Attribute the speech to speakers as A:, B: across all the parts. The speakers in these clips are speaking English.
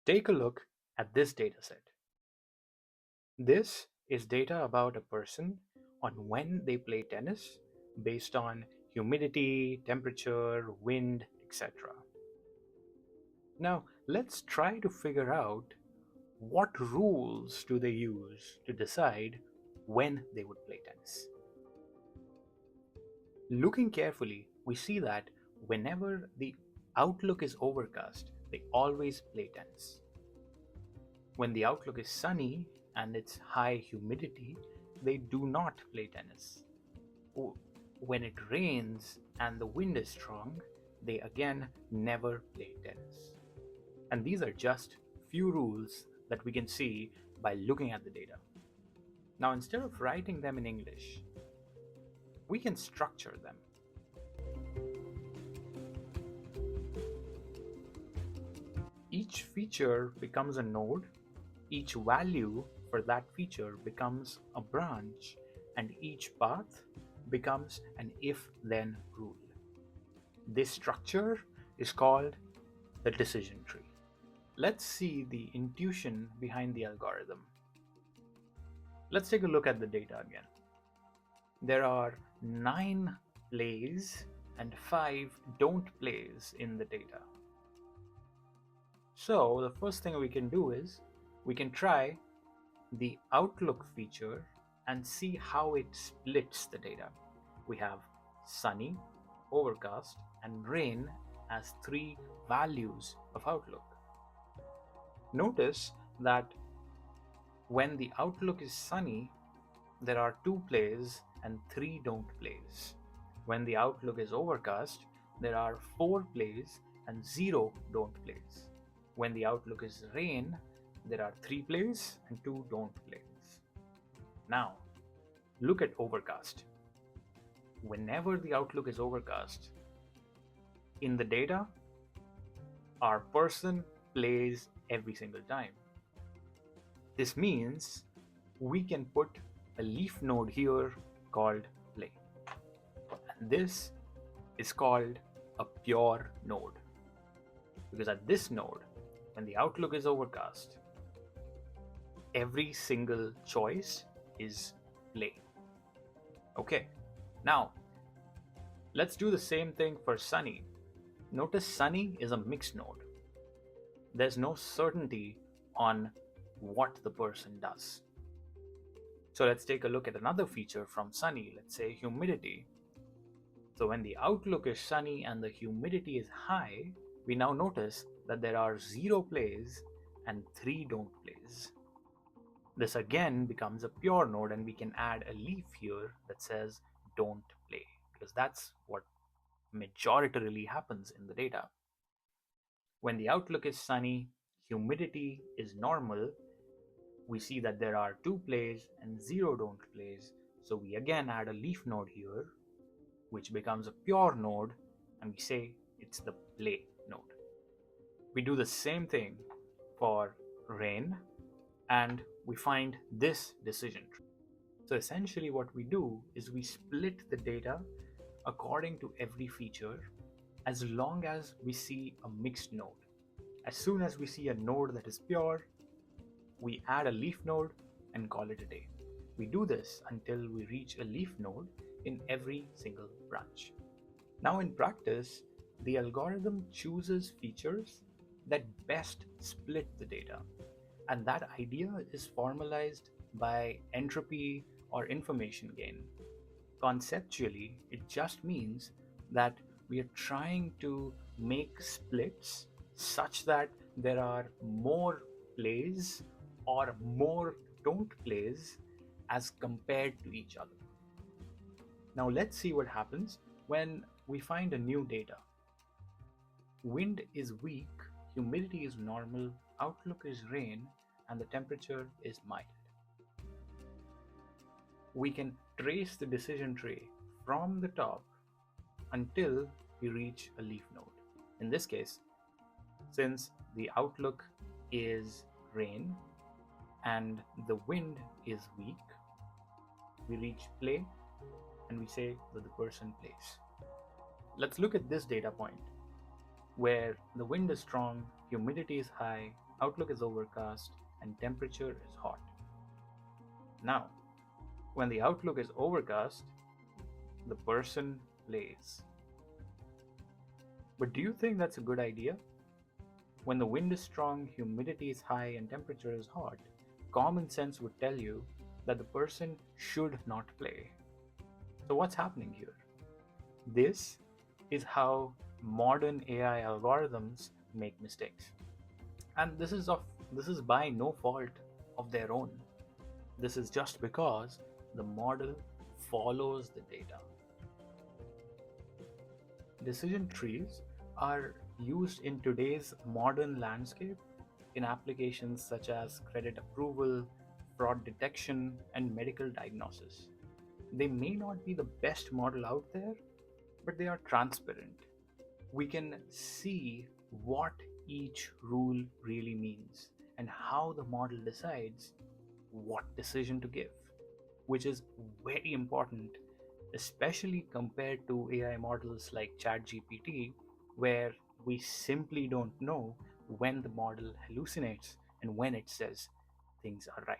A: Take a look at this dataset. This is data about a person on when they play tennis based on humidity, temperature, wind, etc. Now, let's try to figure out what rules do they use to decide when they would play tennis. Looking carefully, we see that whenever the outlook is overcast, they always play tennis. When the outlook is sunny and it's high humidity, they do not play tennis. When it rains and the wind is strong, they again never play tennis. And these are just few rules that we can see by looking at the data. Now, instead of writing them in English, we can structure them. Each feature becomes a node, each value for that feature becomes a branch, and each path becomes an if-then rule. This structure is called the decision tree. Let's see the intuition behind the algorithm. Let's take a look at the data again. There are 9 plays and 5 don't plays in the data. So the first thing we can do is we can try the outlook feature and see how it splits the data. We have sunny, overcast, and rain as 3 values of outlook. Notice that when the outlook is sunny, there are 2 plays and 3 don't plays. When the outlook is overcast, there are 4 plays and 0 don't plays. When the outlook is rain, there are 3 plays and 2 don't plays. Now, look at overcast. Whenever the outlook is overcast, in the data, our person plays every single time. This means we can put a leaf node here called play. And this is called a pure node. Because at this node, when the outlook is overcast, every single choice is play. Okay, now let's do the same thing for sunny. Notice sunny is a mixed node. There's no certainty on what the person does. So let's take a look at another feature from sunny, let's say humidity. So when the outlook is sunny and the humidity is high, we now notice that there are 0 plays and 3 don't plays. This again becomes a pure node, and we can add a leaf here that says don't play, because that's what majoritarily happens in the data. When the outlook is sunny, humidity is normal, we see that there are 2 plays and 0 don't plays, so we again add a leaf node here, which becomes a pure node, and we say it's the play node. We do the same thing for rain, and we find this decision tree. So essentially what we do is we split the data according to every feature as long as we see a mixed node. As soon as we see a node that is pure, we add a leaf node and call it a day. We do this until we reach a leaf node in every single branch. Now in practice, the algorithm chooses features that best split the data, and that idea is formalized by entropy or information gain. Conceptually, it just means that we are trying to make splits such that there are more plays or more don't plays as compared to each other. Now let's see what happens when we find a new data. Wind is weak, humidity is normal, outlook is rain, and the temperature is mild. We can trace the decision tree from the top until we reach a leaf node. In this case, since the outlook is rain and the wind is weak, we reach play and we say that the person plays. Let's look at this data point where the wind is strong, humidity is high, outlook is overcast, and temperature is hot. Now, when the outlook is overcast, the person plays. But do you think that's a good idea? When the wind is strong, humidity is high, and temperature is hot, common sense would tell you that the person should not play. So, what's happening here? This is how modern AI algorithms make mistakes. And this is by no fault of their own. This is just because the model follows the data. Decision trees are used in today's modern landscape in applications such as credit approval, fraud detection, and medical diagnosis. They may not be the best model out there, but they are transparent. We can see what each rule really means and how the model decides what decision to give, which is very important, especially compared to AI models like ChatGPT, where we simply don't know when the model hallucinates and when it says things are right.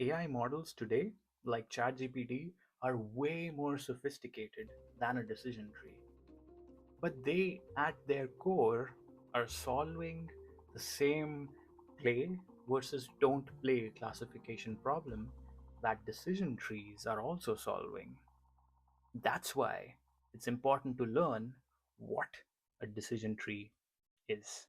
A: AI models today, like ChatGPT, are way more sophisticated than a decision tree, but they, at their core, are solving the same play versus don't play classification problem that decision trees are also solving. That's why it's important to learn what a decision tree is.